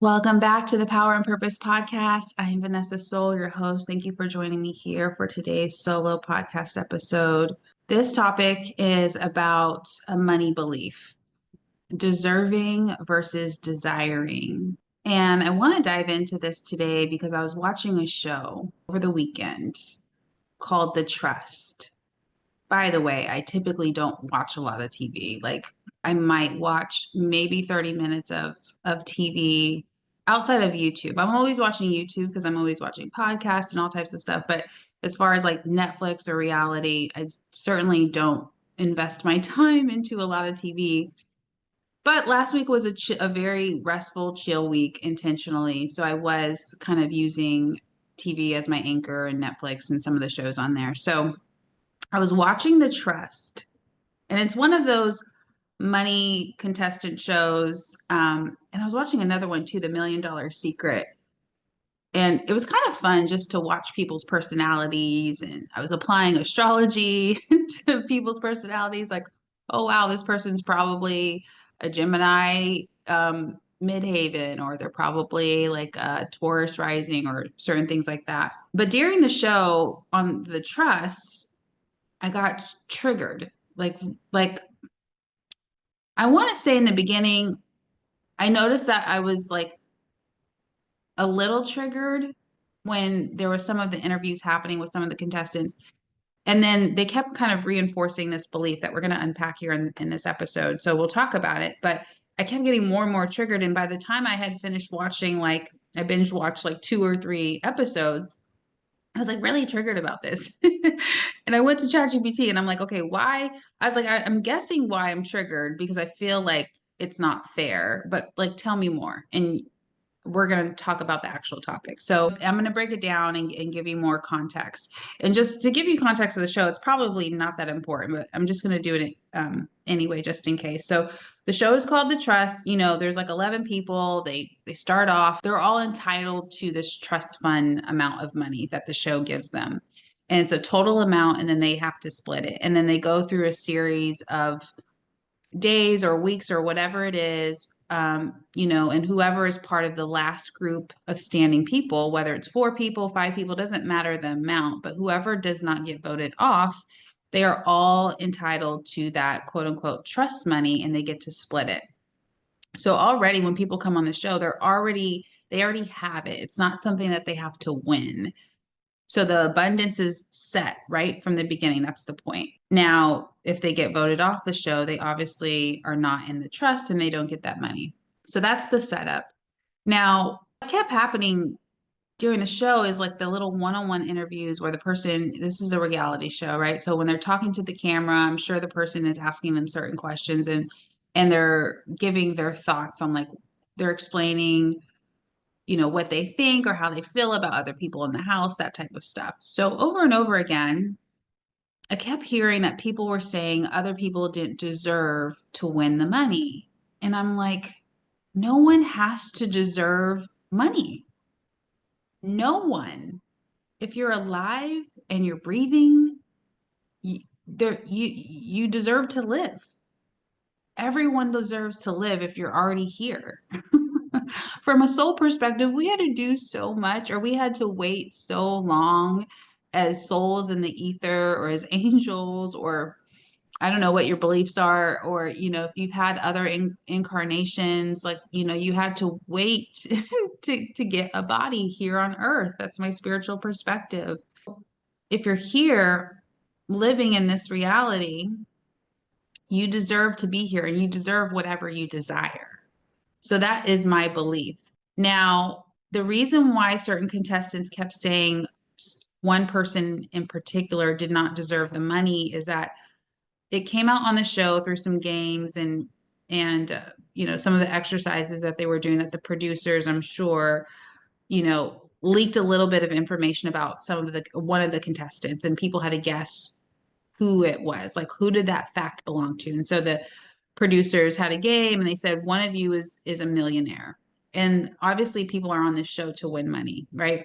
Welcome back to the Power and Purpose podcast. I am Vanessa Soul, your host. Thank you for joining me here for today's solo podcast episode. This topic is about a money belief, deserving versus desiring. And I want to dive into this today because I was watching a show over the weekend called The Trust. By the way, I typically don't watch a lot of TV. Like I might watch maybe 30 minutes of TV outside of YouTube. I'm always watching YouTube because I'm always watching podcasts and all types of stuff. But as far as like Netflix or reality, I certainly don't invest my time into a lot of TV. But last week was a very restful, chill week intentionally. So I was kind of using TV as my anchor and Netflix and some of the shows on there. So I was watching The Trust, and it's one of those money contestant shows. And I was watching another one too, The $1 Million Secret. And it was kind of fun just to watch people's personalities. And I was applying astrology to people's personalities. Like, oh, wow, this person's probably a Gemini midhaven, or they're probably like a Taurus rising, or certain things like that. But during the show on The Trust, I got triggered. Like I want to say in the beginning, I noticed that I was like a little triggered when there was some of the interviews happening with some of the contestants. And then they kept kind of reinforcing this belief that we're going to unpack here in this episode. So we'll talk about it. But I kept getting more and more triggered. And by the time I had finished watching, like I binge watched like 2 or 3 episodes, I was like really triggered about this. And I went to ChatGPT and I'm like, okay, why? I was like, I'm guessing why I'm triggered because I feel like it's not fair, but like, tell me more. And we're going to talk about the actual topic. So I'm going to break it down and give you more context. And just to give you context of the show, it's probably not that important, but I'm just going to do it anyway, just in case. So the show is called The Trust. You know, there's like 11 people. They start off, they're all entitled to this trust fund amount of money that the show gives them. And it's a total amount, and then they have to split it. And then they go through a series of days or weeks or whatever it is, and whoever is part of the last group of standing people, whether it's 4 people, 5 people, doesn't matter the amount, but whoever does not get voted off, they are all entitled to that quote unquote trust money, and they get to split it. So already when people come on the show, they already have it. It's not something that they have to win. So the abundance is set right from the beginning. That's the point. Now, if they get voted off the show, they obviously are not in the trust and they don't get that money. So that's the setup. Now, what kept happening during the show is like the little one-on-one interviews where this is a reality show, right? So when they're talking to the camera, I'm sure the person is asking them certain questions, and they're giving their thoughts on, like, they're explaining what they think or how they feel about other people in the house, that type of stuff. So over and over again, I kept hearing that people were saying other people didn't deserve to win the money. And I'm like, no one has to deserve money. No one. If you're alive and you're breathing, you deserve to live. Everyone deserves to live if you're already here. From a soul perspective, we had to do so much, or we had to wait so long as souls in the ether, or as angels, or I don't know what your beliefs are, or if you've had other incarnations, like you had to wait to get a body here on earth. That's my spiritual perspective. If you're here living in this reality, you deserve to be here, and you deserve whatever you desire. So that is my belief. Now, the reason why certain contestants kept saying one person in particular did not deserve the money is that it came out on the show through some games and some of the exercises that they were doing, that the producers, I'm sure, leaked a little bit of information about one of the contestants, and people had to guess who it was, like who did that fact belong to. And so the producers had a game, and they said one of you is a millionaire. And obviously people are on this show to win money, right?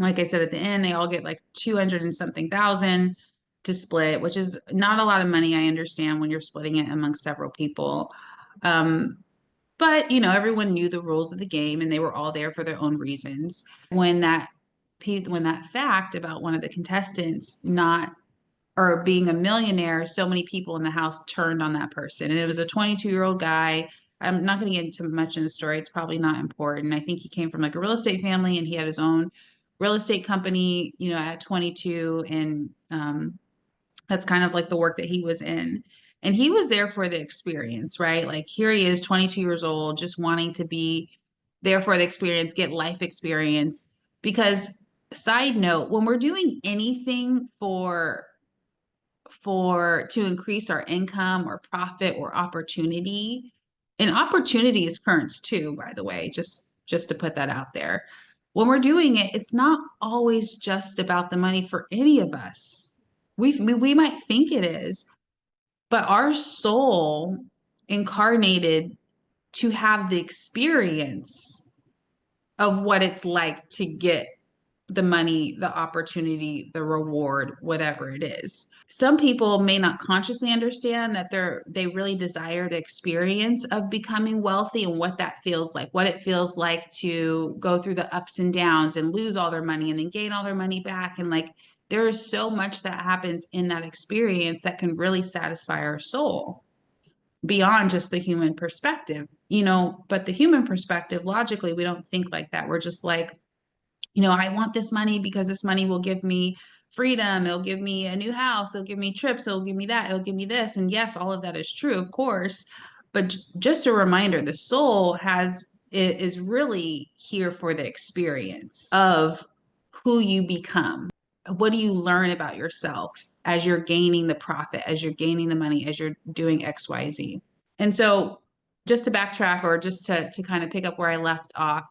Like I said, at the end, they all get like 200 and something thousand to split, which is not a lot of money. I understand when you're splitting it among several people. Um, But, everyone knew the rules of the game and they were all there for their own reasons. When that fact about one of the contestants not or being a millionaire, so many people in the house turned on that person. And it was a 22-year-old guy. I'm not going to get into much in the story. It's probably not important. I think he came from like a real estate family and he had his own real estate company, at 22. And that's kind of like the work that he was in. And he was there for the experience, right? Like here he is, 22 years old, just wanting to be there for the experience, get life experience. Because side note, when we're doing anything to increase our income or profit or opportunity, and opportunity is currents too, by the way, just to put that out there. When we're doing it, it's not always just about the money for any of us. We might think it is, but our soul incarnated to have the experience of what it's like to get the money, the opportunity, the reward, whatever it is. Some people may not consciously understand that they really desire the experience of becoming wealthy and what that feels like, what it feels like to go through the ups and downs and lose all their money and then gain all their money back. And like there is so much that happens in that experience that can really satisfy our soul beyond just the human perspective, but the human perspective, logically, we don't think like that. We're just like, I want this money because this money will give me freedom. It'll give me a new house. It'll give me trips. It'll give me that. It'll give me this. And yes, all of that is true, of course. But just a reminder, the soul is really here for the experience of who you become. What do you learn about yourself as you're gaining the profit, as you're gaining the money, as you're doing XYZ? And so just to backtrack or just to kind of pick up where I left off,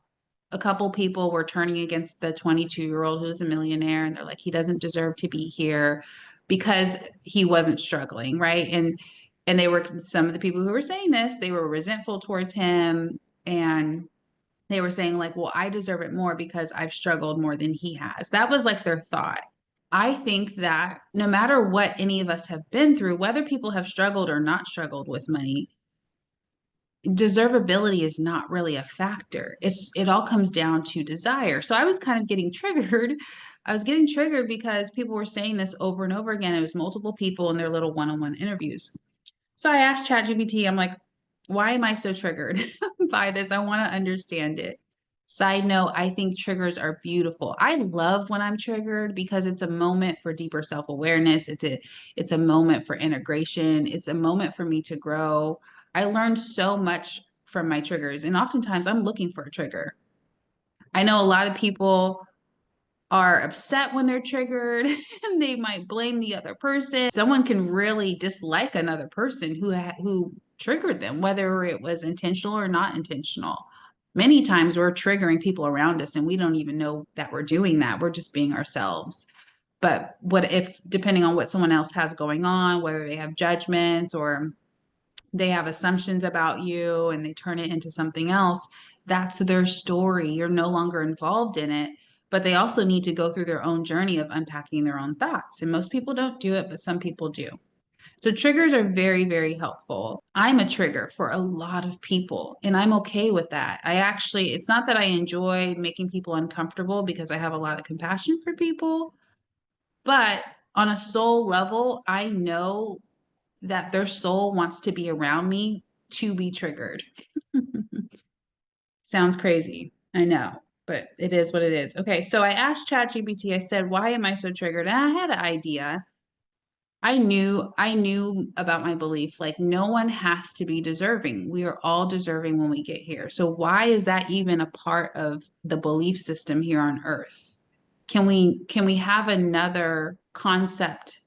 a couple people were turning against the 22-year-old who's a millionaire, and they're like, he doesn't deserve to be here because he wasn't struggling, right? And they were, some of the people who were saying this, they were resentful towards him, and they were saying like, well, I deserve it more because I've struggled more than he has. That was like their thought. I think that no matter what any of us have been through, whether people have struggled or not struggled with money, deservability is not really a factor. It all comes down to desire. So I was kind of getting triggered. I was getting triggered because people were saying this over and over again. It was multiple people in their little one-on-one interviews. So I asked ChatGPT, I'm like, why am I so triggered by this? I want to understand it. Side note, I think triggers are beautiful. I love when I'm triggered because it's a moment for deeper self-awareness. It's a moment for integration. It's a moment for me to grow. I learned so much from my triggers, and oftentimes I'm looking for a trigger. I know a lot of people are upset when they're triggered and they might blame the other person. Someone can really dislike another person who triggered them, whether it was intentional or not intentional. Many times we're triggering people around us and we don't even know that we're doing that. We're just being ourselves. But what if, depending on what someone else has going on, whether they have judgments or they have assumptions about you and they turn it into something else, that's their story. You're no longer involved in it, but they also need to go through their own journey of unpacking their own thoughts. And most people don't do it, but some people do. So triggers are very, very helpful. I'm a trigger for a lot of people, and I'm okay with that. It's not that I enjoy making people uncomfortable because I have a lot of compassion for people, but on a soul level, I know that their soul wants to be around me to be triggered. Sounds crazy. I know, but it is what it is. Okay, so I asked ChatGPT, I said, why am I so triggered? And I had an idea. I knew about my belief, like no one has to be deserving. We are all deserving when we get here. So why is that even a part of the belief system here on earth? Can we have another concept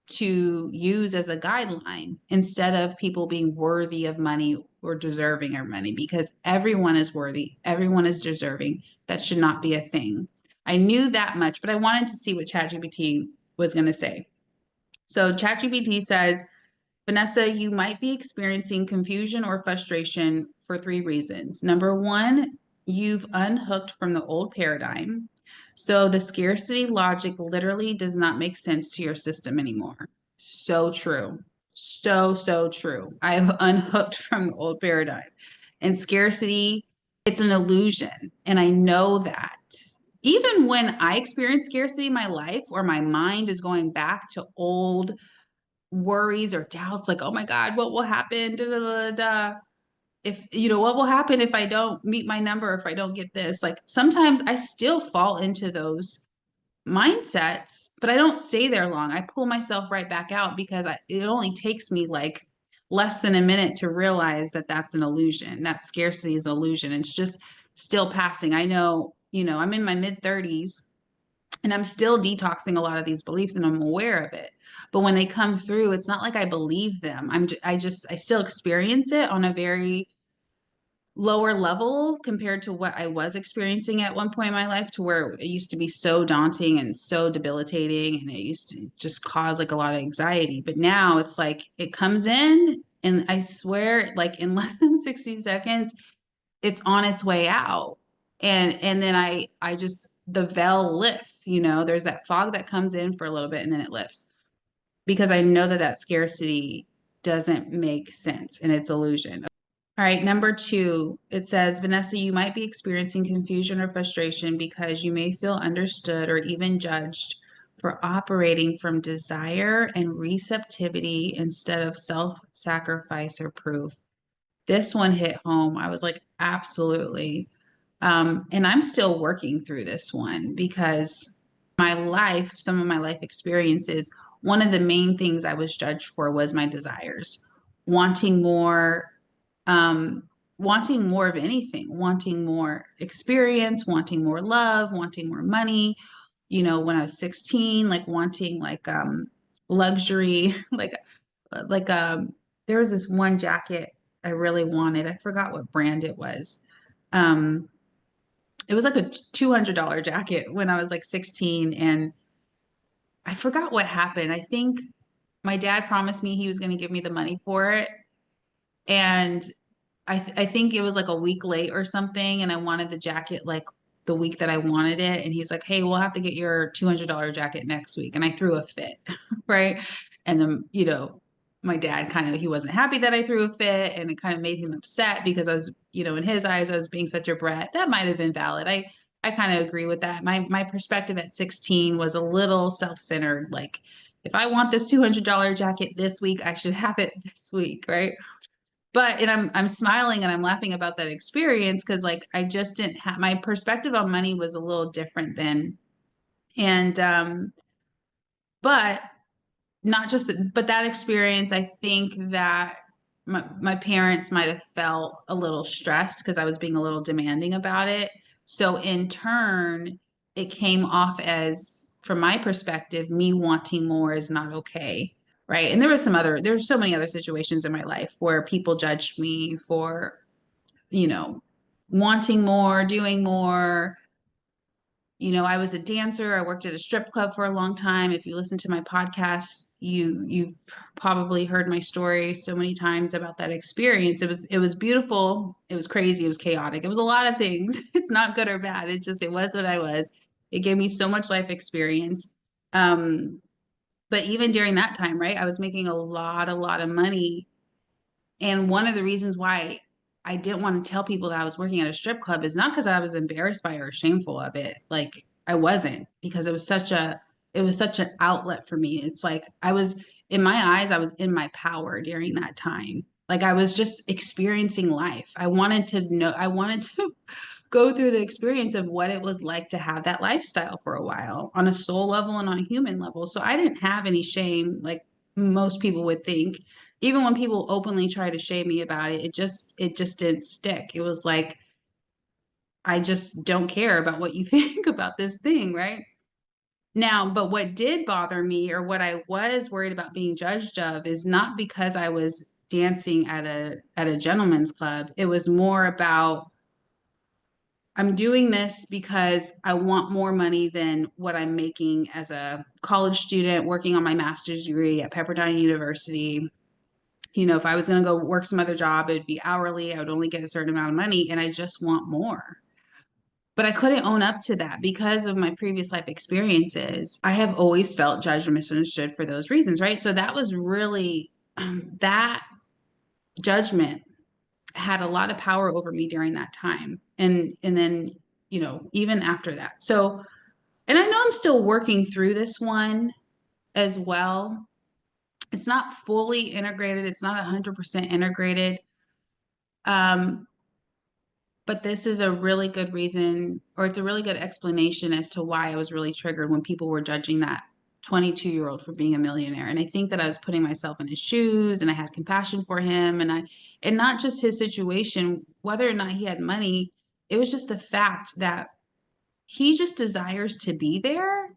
to use as a guideline instead of people being worthy of money or deserving of money? Because everyone is worthy, everyone is deserving. That should not be a thing. I knew that much, but I wanted to see what ChatGPT was going to say. So ChatGPT says, Vanessa, you might be experiencing confusion or frustration for three reasons. Number one, you've unhooked from the old paradigm. So the scarcity logic literally does not make sense to your system anymore. So true. So true. I've unhooked from the old paradigm. And scarcity, it's an illusion. And I know that. Even when I experience scarcity in my life, or my mind is going back to old worries or doubts, like, oh my God, what will happen? Da, da, da, da. If, what will happen if I don't meet my number, if I don't get this? Like, sometimes I still fall into those mindsets, but I don't stay there long. I pull myself right back out because it only takes me like less than a minute to realize that that's an illusion. That scarcity is an illusion. It's just still passing. I know, I'm in my mid 30s and I'm still detoxing a lot of these beliefs and I'm aware of it. But when they come through, it's not like I believe them. I still experience it on a very lower level compared to what I was experiencing at one point in my life, to where it used to be so daunting and so debilitating and it used to just cause like a lot of anxiety. But now it's like it comes in and I swear, like in less than 60 seconds, it's on its way out. And then I just, the veil lifts, there's that fog that comes in for a little bit and then it lifts, because I know that scarcity doesn't make sense and it's illusion. All right, number 2, it says, Vanessa, you might be experiencing confusion or frustration because you may feel understood or even judged for operating from desire and receptivity instead of self-sacrifice or proof. This one hit home. I was like, absolutely. And I'm still working through this one because some of my life experiences, one of the main things I was judged for was my desires, wanting more, wanting more of anything, wanting more experience, wanting more love, wanting more money. When I was 16, like wanting like luxury, like there was this one jacket I really wanted. I forgot what brand it was. Um, it was like a $200 jacket when I was like 16, and I forgot what happened. I think my dad promised me he was going to give me the money for it, and I think it was like a week late or something, and I wanted the jacket like the week that I wanted it, and he's like, "Hey, we'll have to get your $200 jacket next week," and I threw a fit, right? And then my dad he wasn't happy that I threw a fit, and it kind of made him upset because I was, in his eyes, I was being such a brat. That might have been valid. I kind of agree with that. My perspective at 16 was a little self-centered. Like, if I want this $200 jacket this week, I should have it this week, right? But and I'm smiling and I'm laughing about that experience because like I just didn't have, my perspective on money was a little different then. And but not just that, but that experience, I think that my parents might have felt a little stressed because I was being a little demanding about it. So in turn, it came off as, from my perspective, me wanting more is not okay. Right. And there's so many other situations in my life where people judged me for, you know, wanting more, doing more. I was a dancer. I worked at a strip club for a long time. If you listen to my podcast, you've probably heard my story so many times about that experience. It was beautiful. It was crazy. It was chaotic. It was a lot of things. It's not good or bad. It was what I was. It gave me so much life experience. But even during that time, right, I was making a lot of money. And one of the reasons why I didn't want to tell people that I was working at a strip club is not because I was embarrassed by or shameful of it. Like, I wasn't, because it was such an outlet for me. It's like in my eyes, I was in my power during that time. Like, I was just experiencing life. I wanted to go through the experience of what it was like to have that lifestyle for a while on a soul level and on a human level. So I didn't have any shame like most people would think. Even when people openly try to shame me about it, it just didn't stick. It was like, I just don't care about what you think about this thing, right? Now, but what did bother me, or what I was worried about being judged of, is not because I was dancing at a gentleman's club. It was more about, I'm doing this because I want more money than what I'm making as a college student working on my master's degree at Pepperdine University. If I was going to go work some other job, it'd be hourly. I would only get a certain amount of money, and I just want more. But I couldn't own up to that because of my previous life experiences. I have always felt judged or misunderstood for those reasons, right? So that was really that judgment had a lot of power over me during that time. And then, even after that. So, and I know I'm still working through this one as well. It's not fully integrated. It's not 100% integrated. Um, but this is a really good reason, or it's a really good explanation as to why I was really triggered when people were judging that 22-year-old for being a millionaire. And I think that I was putting myself in his shoes, and I had compassion for him, and not just his situation, whether or not he had money, it was just the fact that he just desires to be there,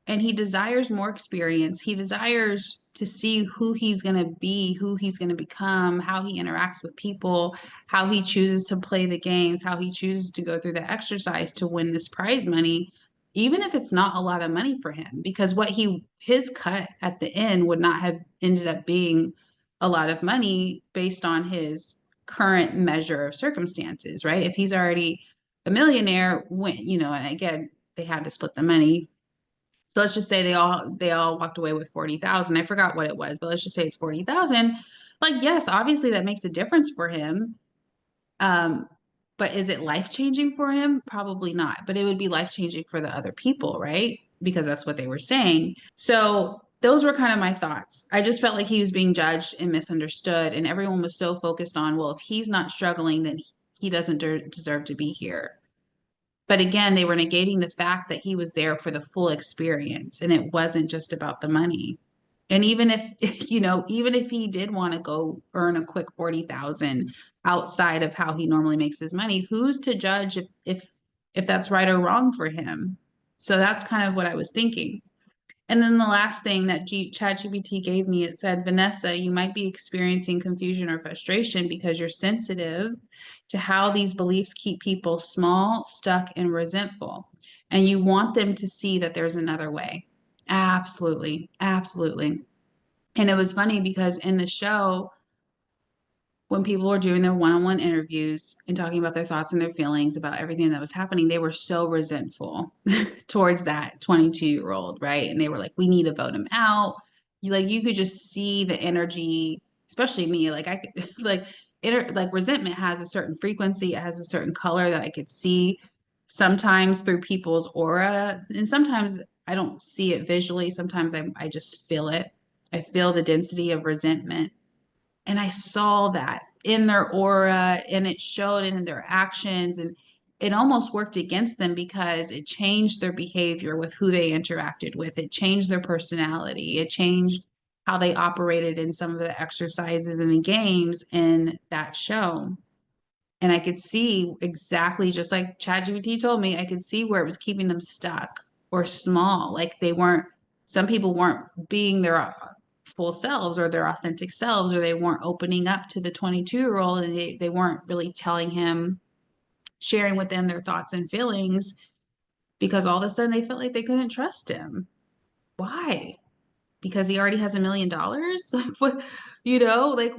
and he desires more experience. He desires to see who he's going to be, who he's going to become, how he interacts with people, how he chooses to play the games, how he chooses to go through the exercise to win this prize money, even if it's not a lot of money for him, because his cut at the end would not have ended up being a lot of money based on his current measure of circumstances, right? If he's already a millionaire, and again, they had to split the money, so let's just say they all walked away with 40,000. I forgot what it was, but let's just say it's 40,000. Like, yes, obviously that makes a difference for him. Um, but is it life-changing for him? Probably not. But it would be life-changing for the other people, right? Because that's what they were saying. So those were kind of my thoughts. I just felt like he was being judged and misunderstood, and everyone was so focused on, well, if he's not struggling, then he doesn't deserve to be here. But again, they were negating the fact that he was there for the full experience, and it wasn't just about the money. And even if, even if he did want to go earn a quick 40,000 outside of how he normally makes his money, who's to judge if that's right or wrong for him? So that's kind of what I was thinking. And then the last thing that ChatGPT gave me, it said, Vanessa, you might be experiencing confusion or frustration because you're sensitive to how these beliefs keep people small, stuck, and resentful. And you want them to see that there's another way. Absolutely. Absolutely. And it was funny because in the show, when people were doing their one-on-one interviews and talking about their thoughts and their feelings about everything that was happening, they were so resentful towards that 22-year-old, right? And they were like, we need to vote him out. You could just see the energy, especially me. Like I could like resentment has a certain frequency, it has a certain color that I could see sometimes through people's aura. And sometimes I don't see it visually. Sometimes I just feel it. I feel the density of resentment, and I saw that in their aura, and it showed in their actions, and it almost worked against them because it changed their behavior with who they interacted with. It changed their personality. It changed how they operated in some of the exercises and the games in that show. And I could see exactly, just like ChatGPT told me, I could see where it was keeping them stuck or small. Like some people weren't being their full selves or their authentic selves, or they weren't opening up to the 22-year-old, and they weren't really telling him, sharing with them their thoughts and feelings, because all of a sudden they felt like they couldn't trust him. Why? Because he already has $1 million? Like what, like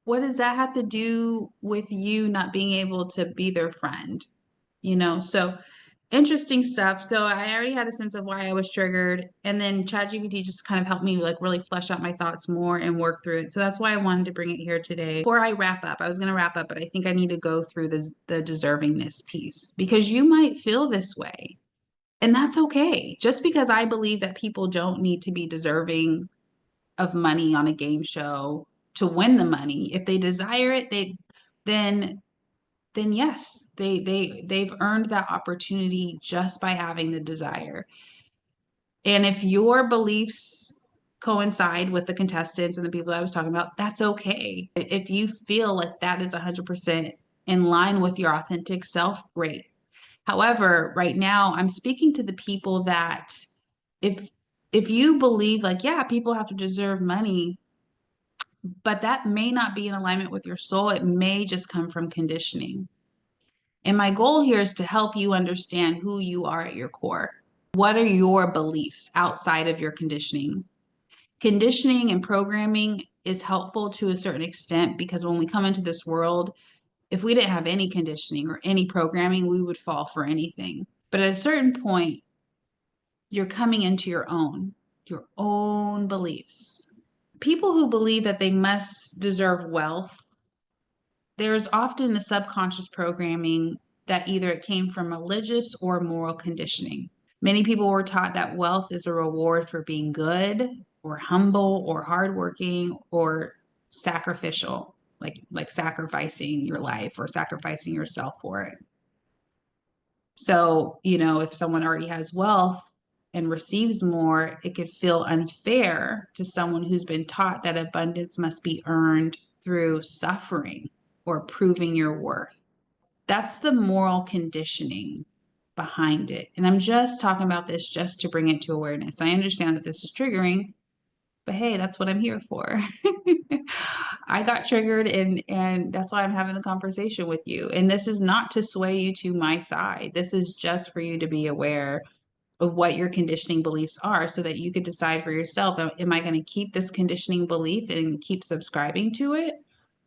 what does that have to do with you not being able to be their friend? So interesting stuff. So I already had a sense of why I was triggered. And then ChatGPT just kind of helped me like really flesh out my thoughts more and work through it. So that's why I wanted to bring it here today. Before I wrap up, I was going to wrap up, but I think I need to go through the deservingness piece, because you might feel this way. And that's okay. Just because I believe that people don't need to be deserving of money on a game show to win the money. If they desire it, then yes, they've earned that opportunity just by having the desire. And if your beliefs coincide with the contestants and the people I was talking about, that's okay. If you feel like that is 100% in line with your authentic self, great. However, right now I'm speaking to the people that if if you believe like, yeah, people have to deserve money, but that may not be in alignment with your soul. It may just come from conditioning. And my goal here is to help you understand who you are at your core. What are your beliefs outside of your conditioning? Conditioning and programming is helpful to a certain extent, because when we come into this world, if we didn't have any conditioning or any programming, we would fall for anything. But at a certain point, you're coming into your own beliefs. People who believe that they must deserve wealth there's often the subconscious programming that either it came from religious or moral conditioning. Many people were taught that wealth is a reward for being good or humble or hardworking or sacrificial, like sacrificing your life or sacrificing yourself for it. So, if someone already has wealth and receives more, it could feel unfair to someone who's been taught that abundance must be earned through suffering or proving your worth. That's the moral conditioning behind it. And I'm just talking about this just to bring it to awareness. I understand that this is triggering, but hey, that's what I'm here for. I got triggered and that's why I'm having the conversation with you. And this is not to sway you to my side. This is just for you to be aware of what your conditioning beliefs are so that you could decide for yourself, am I going to keep this conditioning belief and keep subscribing to it?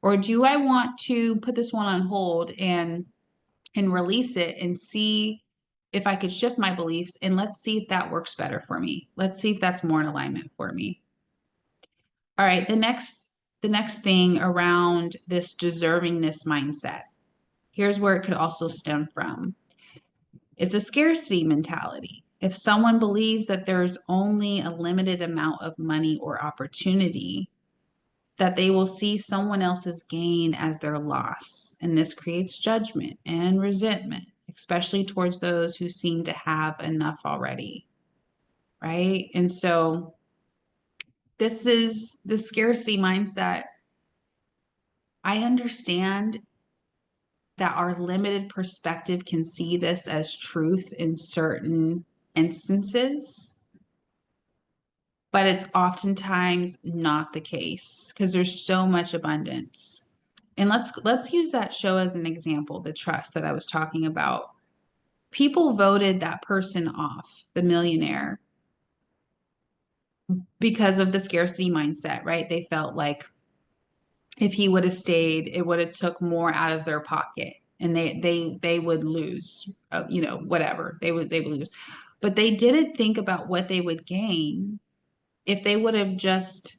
Or do I want to put this one on hold and release it and see if I could shift my beliefs, and let's see if that works better for me. Let's see if that's more in alignment for me. All right, the next thing around this deservingness mindset. Here's where it could also stem from. It's a scarcity mentality. If someone believes that there's only a limited amount of money or opportunity, that they will see someone else's gain as their loss. And this creates judgment and resentment, especially towards those who seem to have enough already. Right. And so this is the scarcity mindset. I understand that our limited perspective can see this as truth in certain instances, but it's oftentimes not the case because there's so much abundance. And let's use that show as an example, The Trust that I was talking about. People voted that person off, the millionaire, because of the scarcity mindset, right? They felt like if he would have stayed, it would have took more out of their pocket and they would lose, whatever. They would lose. But they didn't think about what they would gain if they would have just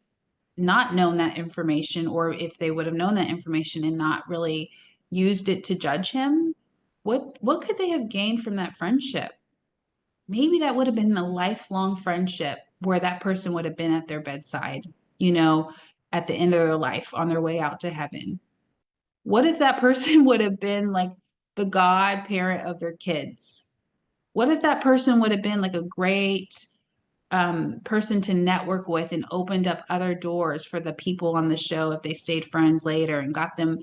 not known that information, or if they would have known that information and not really used it to judge him. What could they have gained from that friendship? Maybe that would have been the lifelong friendship where that person would have been at their bedside, you know, at the end of their life on their way out to heaven. What if that person would have been like the godparent of their kids? What if that person would have been like a great person to network with and opened up other doors for the people on the show if they stayed friends later and got them,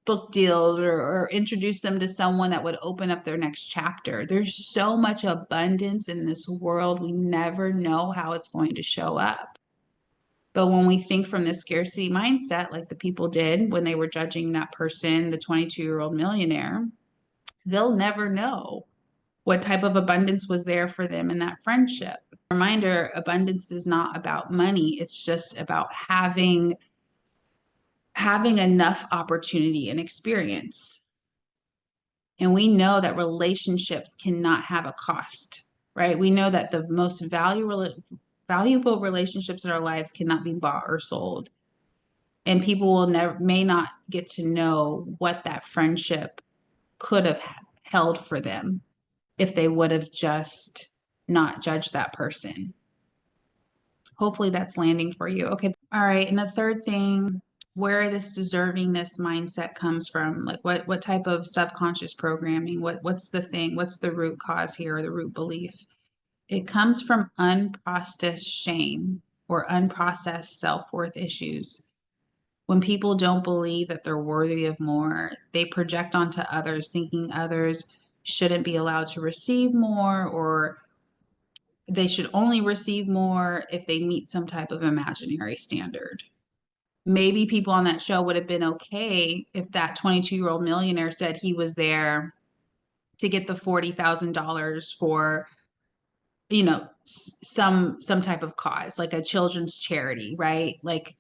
book deals, or introduced them to someone that would open up their next chapter? There's so much abundance in this world. We never know how it's going to show up. But when we think from this scarcity mindset, like the people did when they were judging that person, the 22-year-old millionaire, they'll never know what type of abundance was there for them in that friendship. Reminder, abundance is not about money. It's just about having enough opportunity and experience. And we know that relationships cannot have a cost, right? We know that the most valuable relationships in our lives cannot be bought or sold. And people may not get to know what that friendship could have held for them if they would have just not judged that person. Hopefully that's landing for you. Okay. All right. And the third thing, where this deservingness mindset comes from, like what type of subconscious programming, what's the thing, what's the root cause here, or the root belief? It comes from unprocessed shame or unprocessed self-worth issues. When people don't believe that they're worthy of more, they project onto others, thinking others shouldn't be allowed to receive more, or they should only receive more if they meet some type of imaginary standard. Maybe people on that show would have been okay if that 22-year-old millionaire said he was there to get the $40,000 for, some type of cause, like a children's charity, right? Like,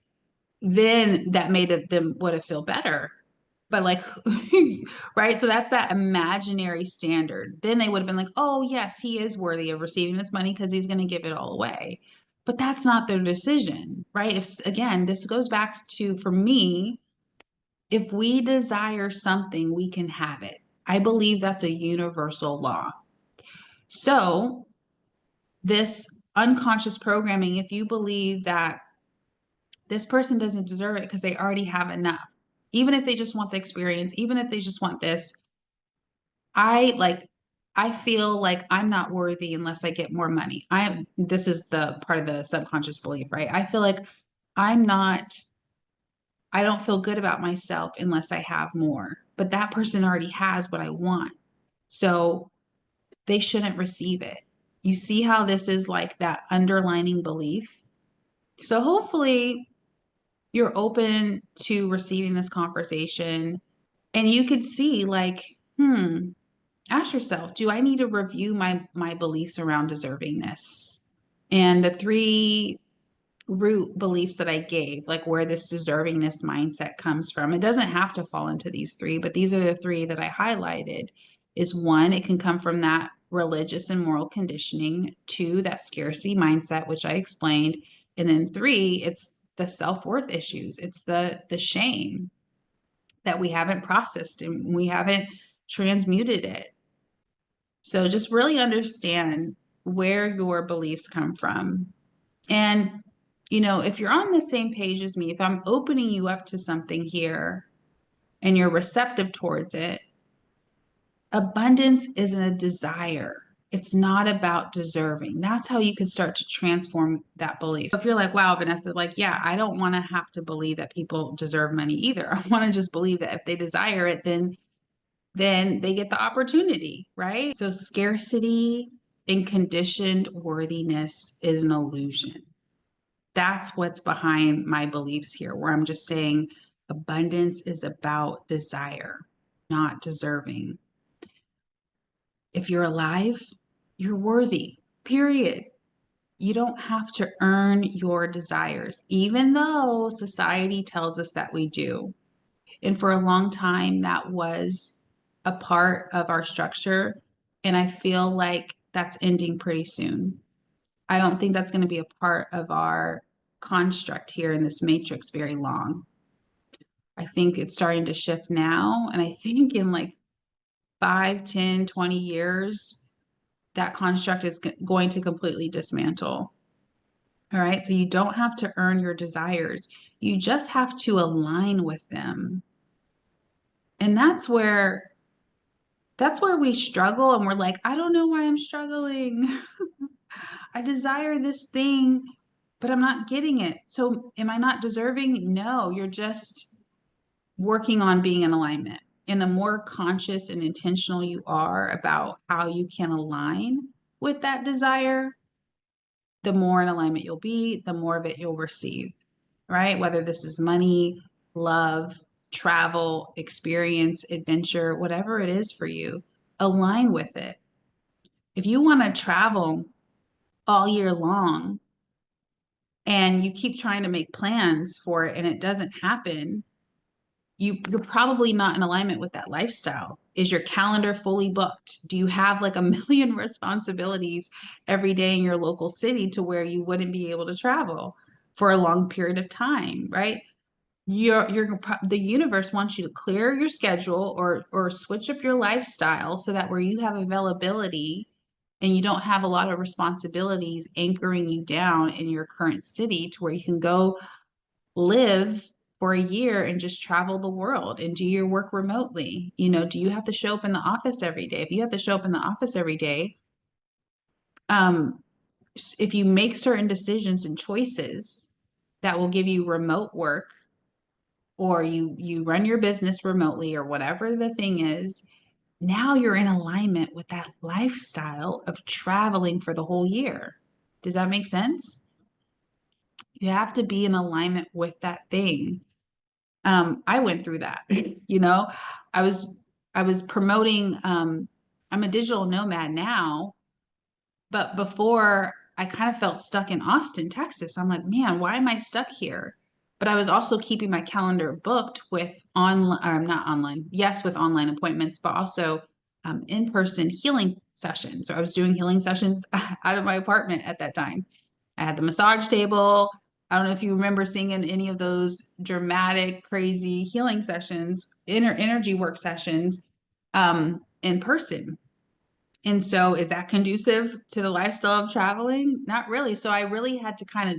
then that made them would have feel better. But like, right? So that's that imaginary standard. Then they would have been like, oh, yes, he is worthy of receiving this money because he's going to give it all away. But that's not their decision, right? If, again, this goes back to, for me, if we desire something, we can have it. I believe that's a universal law. So, this unconscious programming, if you believe that this person doesn't deserve it because they already have enough, even if they just want the experience, even if they just want this, I feel like I'm not worthy unless I get more money. This is the part of the subconscious belief, right? I feel like I'm not, I don't feel good about myself unless I have more. But that person already has what I want. So they shouldn't receive it. You see how this is like that underlining belief? So hopefully you're open to receiving this conversation and you could see like, ask yourself, do I need to review my beliefs around deservingness? And the three root beliefs that I gave, like where this deservingness mindset comes from. It doesn't have to fall into these three, but these are the three that I highlighted. Is one, it can come from that religious and moral conditioning. Two, that scarcity mindset, which I explained. And then three, it's the self-worth issues. It's the shame that we haven't processed and we haven't transmuted it. So just really understand where your beliefs come from. And, if you're on the same page as me, if I'm opening you up to something here and you're receptive towards it, abundance isn't a desire. It's not about deserving. That's how you can start to transform that belief. If you're like, wow, Vanessa, like, yeah, I don't want to have to believe that people deserve money either. I want to just believe that if they desire it, then they get the opportunity, right? So scarcity and conditioned worthiness is an illusion. That's what's behind my beliefs here, where I'm just saying abundance is about desire, not deserving. If you're alive, you're worthy, period. You don't have to earn your desires, even though society tells us that we do. And for a long time, that was a part of our structure. And I feel like that's ending pretty soon. I don't think that's going to be a part of our construct here in this matrix very long. I think it's starting to shift now. And I think in like 5, 10, 20 years, that construct is going to completely dismantle. All right. So you don't have to earn your desires, you just have to align with them. And that's where we struggle and we're like, I don't know why I'm struggling. I desire this thing, but I'm not getting it. So am I not deserving? No, you're just working on being in alignment. And the more conscious and intentional you are about how you can align with that desire, the more in alignment you'll be, the more of it you'll receive, right? Whether this is money, love, travel, experience, adventure, whatever it is for you, align with it. If you want to travel all year long and you keep trying to make plans for it and it doesn't happen, you're probably not in alignment with that lifestyle. Is your calendar fully booked? Do you have like a million responsibilities every day in your local city to where you wouldn't be able to travel for a long period of time, right? The universe wants you to clear your schedule or switch up your lifestyle so that where you have availability and you don't have a lot of responsibilities anchoring you down in your current city to where you can go live for a year and just travel the world and do your work remotely. Do you have to show up in the office every day? If you have to show up in the office every day, if you make certain decisions and choices that will give you remote work, or you run your business remotely or whatever the thing is, now you're in alignment with that lifestyle of traveling for the whole year. Does that make sense? You have to be in alignment with that thing. I went through that. I was promoting, I'm a digital nomad now, but before I kind of felt stuck in Austin, Texas. I'm like, man, why am I stuck here? But I was also keeping my calendar booked with online, not online, yes, with online appointments, but also in-person healing sessions. So I was doing healing sessions out of my apartment at that time. I had the massage table. I don't know if you remember seeing in any of those dramatic, crazy healing sessions, energy work sessions, in person. And so is that conducive to the lifestyle of traveling? Not really. So I really had to kind of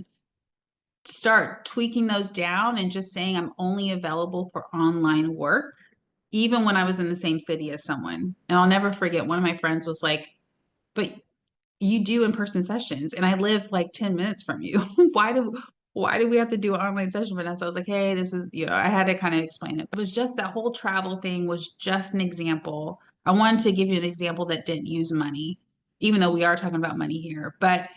start tweaking those down and just saying I'm only available for online work, even when I was in the same city as someone. And I'll never forget, one of my friends was like, but you do in-person sessions and I live like 10 minutes from you. Why do we have to do an online session, Vanessa? I was like, hey, this is, I had to kind of explain it. It was just that whole travel thing was just an example. I wanted to give you an example that didn't use money, even though we are talking about money here. But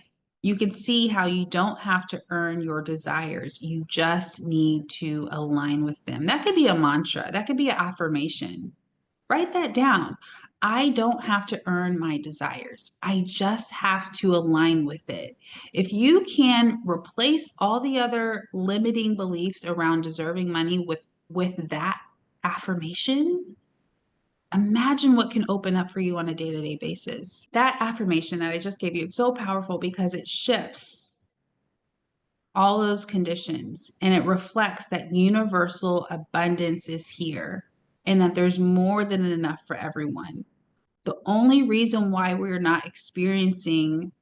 you can see how you don't have to earn your desires. You just need to align with them. That could be a mantra. That could be an affirmation. Write that down. I don't have to earn my desires. I just have to align with it. If you can replace all the other limiting beliefs around deserving money with that affirmation, imagine what can open up for you on a day-to-day basis. That affirmation that I just gave you, it's so powerful because it shifts all those conditions and it reflects that universal abundance is here and that there's more than enough for everyone. The only reason why we're not experiencing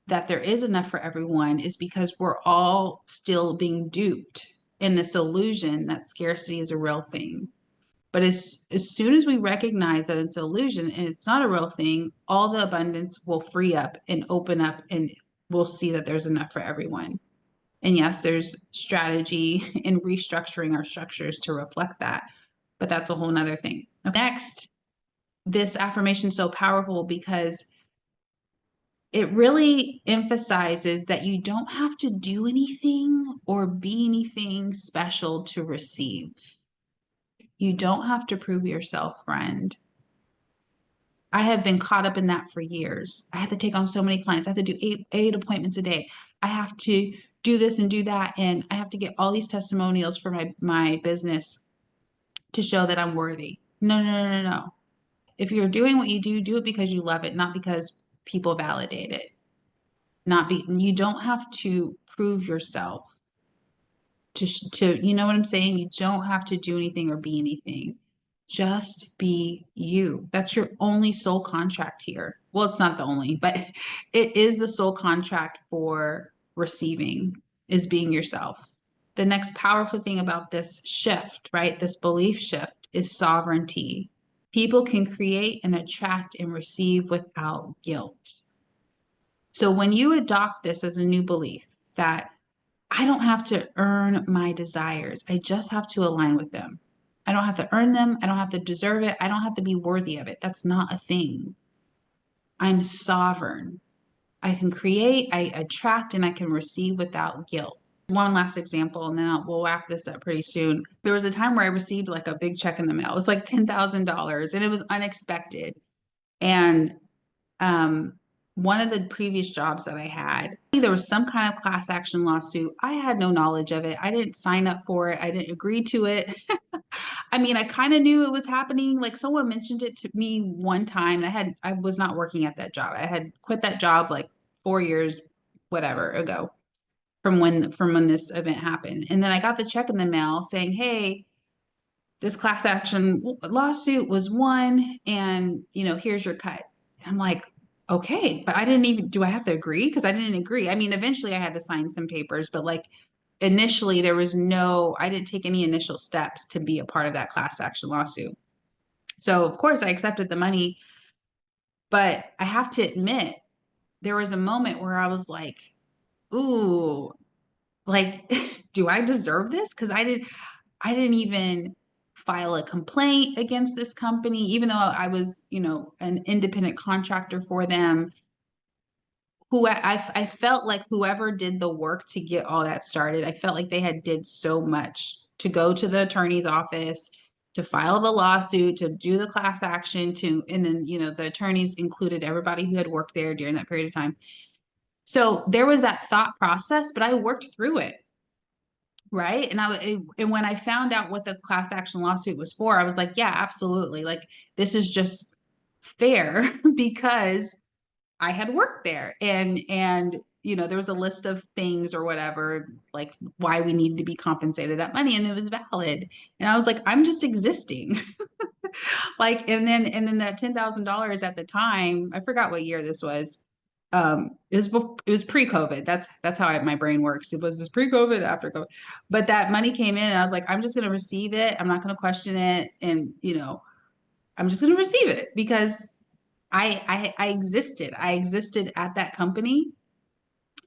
that there is enough for everyone is because we're all still being duped in this illusion that scarcity is a real thing. But as soon as we recognize that it's an illusion and it's not a real thing, all the abundance will free up and open up and we'll see that there's enough for everyone. And yes, there's strategy in restructuring our structures to reflect that, but that's a whole nother thing. Next, this affirmation is so powerful because it really emphasizes that you don't have to do anything or be anything special to receive. You don't have to prove yourself, friend. I have been caught up in that for years. I have to take on so many clients. I have to do eight appointments a day. I have to do this and do that. And I have to get all these testimonials for my business to show that I'm worthy. No, no, no, no, no. If you're doing what you do it because you love it, not because people validate it. You don't have to prove yourself to, you know what I'm saying? You don't have to do anything or be anything. Just be you. That's your only soul contract here. Well, it's not the only, but it is the soul contract for receiving, is being yourself. The next powerful thing about this shift, right? This belief shift is sovereignty. People can create and attract and receive without guilt. So when you adopt this as a new belief that I don't have to earn my desires, I just have to align with them. I don't have to earn them. I don't have to deserve it. I don't have to be worthy of it. That's not a thing. I'm sovereign. I can create, I attract, and I can receive without guilt. One last example, and then we'll wrap this up pretty soon. There was a time where I received like a big check in the mail. It was like $10,000 and it was unexpected. And one of the previous jobs that I had, there was some kind of class action lawsuit. I had no knowledge of it. I didn't sign up for it. I didn't agree to it. I mean, I kind of knew it was happening. Like someone mentioned it to me one time. I was not working at that job. I had quit that job like 4 years, whatever ago from when this event happened. And then I got the check in the mail saying, hey, this class action lawsuit was won and here's your cut. And I'm like, okay, but I didn't even, do I have to agree? Because I didn't agree. I mean, eventually I had to sign some papers, but like initially I didn't take any initial steps to be a part of that class action lawsuit. So of course I accepted the money, but I have to admit there was a moment where I was like, ooh, like, do I deserve this? Because I didn't even file a complaint against this company, even though I was, an independent contractor for them. I felt like whoever did the work to get all that started, I felt like they had did so much to go to the attorney's office, to file the lawsuit, to do the class action, and then, the attorneys included everybody who had worked there during that period of time. So there was that thought process, but I worked through it. Right. And when I found out what the class action lawsuit was for, I was like, yeah, absolutely. Like, this is just fair because I had worked there and there was a list of things or whatever, like why we needed to be compensated that money, and it was valid. And I was like, I'm just existing. Like, and then that $10,000 at the time, I forgot what year this was. It was pre-COVID. That's how my brain works. It was this pre-COVID, after COVID. But that money came in and I was like, I'm just going to receive it. I'm not going to question it. And, I'm just going to receive it because I existed. I existed at that company,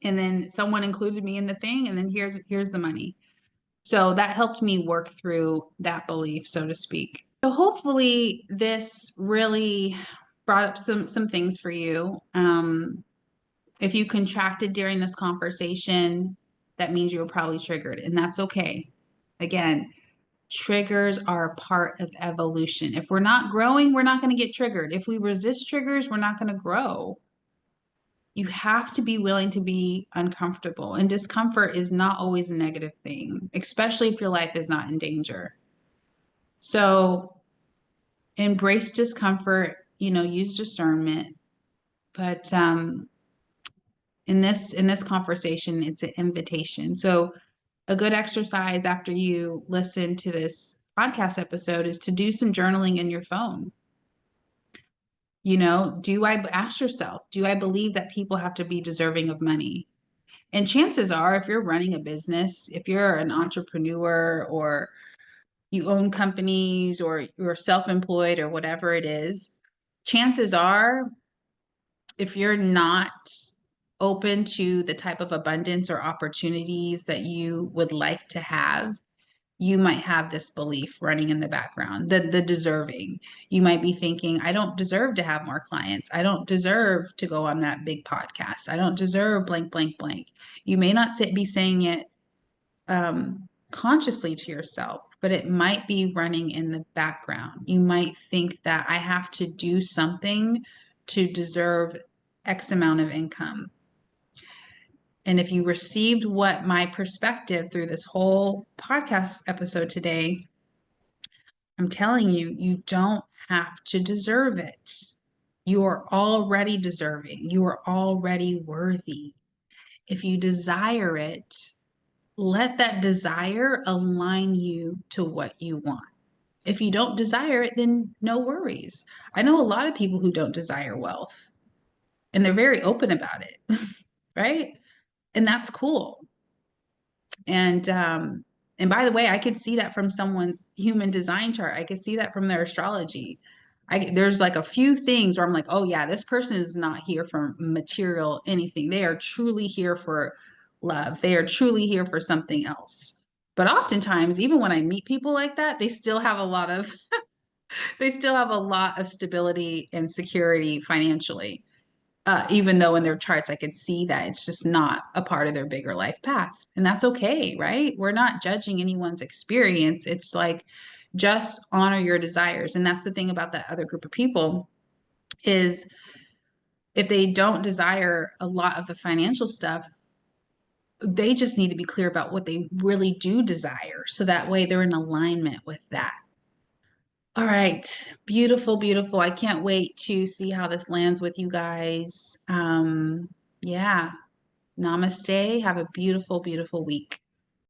and then someone included me in the thing, and then here's the money. So that helped me work through that belief, so to speak. So hopefully this really brought up some things for you. If you contracted during this conversation, that means you were probably triggered, and that's okay. Again, triggers are a part of evolution. If we're not growing, we're not going to get triggered. If we resist triggers, we're not going to grow. You have to be willing to be uncomfortable, and discomfort is not always a negative thing, especially if your life is not in danger. So embrace discomfort, use discernment. But in this conversation, it's an invitation. So a good exercise after you listen to this podcast episode is to do some journaling in your phone. Ask yourself, do I believe that people have to be deserving of money? And chances are, if you're running a business, if you're an entrepreneur, or you own companies, or you're self-employed, or whatever it is, chances are, if you're not open to the type of abundance or opportunities that you would like to have, you might have this belief running in the background, the deserving. You might be thinking, I don't deserve to have more clients. I don't deserve to go on that big podcast. I don't deserve blank, blank, blank. You may not be saying it consciously to yourself, but it might be running in the background. You might think that I have to do something to deserve X amount of income. And if you received what my perspective through this whole podcast episode today, I'm telling you, you don't have to deserve it. You are already deserving. You are already worthy. If you desire it, let that desire align you to what you want. If you don't desire it, then no worries. I know a lot of people who don't desire wealth, and they're very open about it, right? And that's cool. And by the way, I could see that from someone's human design chart. I could see that from their astrology. There's like a few things where I'm like, oh yeah, this person is not here for material anything. They are truly here for love. They are truly here for something else. But oftentimes, even when I meet people like that, they still have a lot of they still have a lot of stability and security financially. Even though in their charts, I could see that it's just not a part of their bigger life path. And that's okay, right? We're not judging anyone's experience. It's like, just honor your desires. And that's the thing about that other group of people is if they don't desire a lot of the financial stuff, they just need to be clear about what they really do desire. So that way they're in alignment with that. All right. Beautiful, beautiful. I can't wait to see how this lands with you guys. Yeah. Namaste. Have a beautiful, beautiful week.